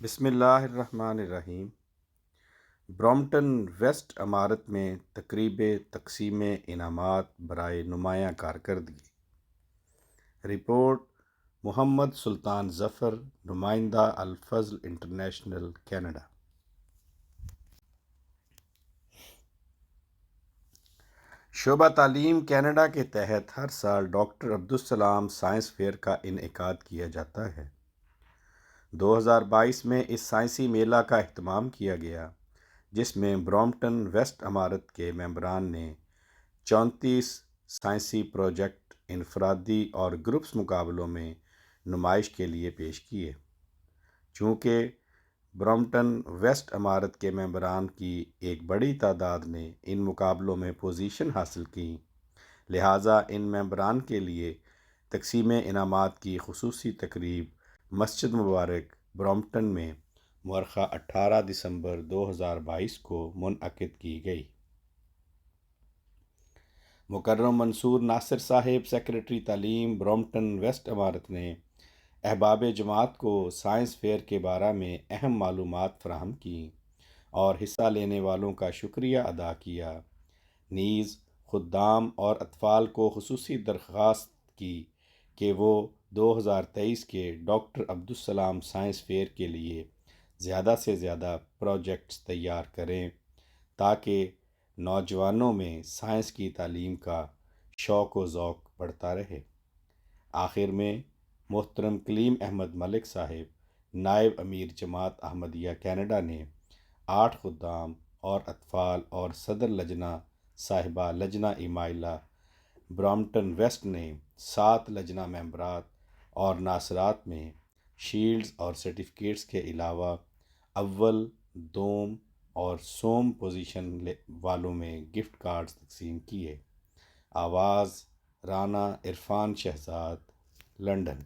بسم اللہ الرحمن الرحیم۔ برامپٹن ویسٹ امارت میں تقریب تقسیم انعامات برائے نمایاں کارکردگی۔ رپورٹ محمد سلطان ظفر، نمائندہ الفضل انٹرنیشنل، کینیڈا۔ شعبہ تعلیم کینیڈا کے تحت ہر سال ڈاکٹر عبدالسلام سائنس فیئر کا انعقاد کیا جاتا ہے۔ 2022 میں اس سائنسی میلہ کا اہتمام کیا گیا، جس میں برامپٹن ویسٹ امارت کے ممبران نے 34 سائنسی پروجیکٹ انفرادی اور گروپس مقابلوں میں نمائش کے لیے پیش کیے۔ چونکہ برامپٹن ویسٹ امارت کے ممبران کی ایک بڑی تعداد نے ان مقابلوں میں پوزیشن حاصل کی، لہٰذا ان ممبران کے لیے تقسیم انعامات کی خصوصی تقریب مسجد مبارک، برامپٹن میں مؤرخہ 18 دسمبر 2022 کو منعقد کی گئی۔ مکرم منصور ناصر صاحب، سیکریٹری تعلیم، برامپٹن ویسٹ امارت نے احباب جماعت کو سائنس فیئر کے بارے میں اہم معلومات فراہم کیں اور حصہ لینے والوں کا شکریہ ادا کیا۔ نیز خدام اور اطفال کو خصوصی درخواست کی کہ وہ 2023 کے ڈاکٹر عبدالسلام سائنس فیئر کے لیے زیادہ سے زیادہ پروجیکٹس تیار کریں تاکہ نوجوانوں میں سائنس کی تعلیم کا شوق و ذوق بڑھتا رہے۔ آخر میں محترم کلیم احمد ملک صاحب، نائب امیر جماعت احمدیہ کینیڈا نے 8 خدام اور اطفال اور صدر لجنہ صاحبہ لجنہ ایمائلہ برامپٹن ویسٹ نے 7 لجنہ ممبرات اور ناصرات میں شیلڈز اور سرٹیفکیٹس کے علاوہ اول، دوم اور سوم پوزیشن والوں میں گفٹ کارڈز تقسیم کیے۔ آواز رانا عرفان شہزاد، لندن۔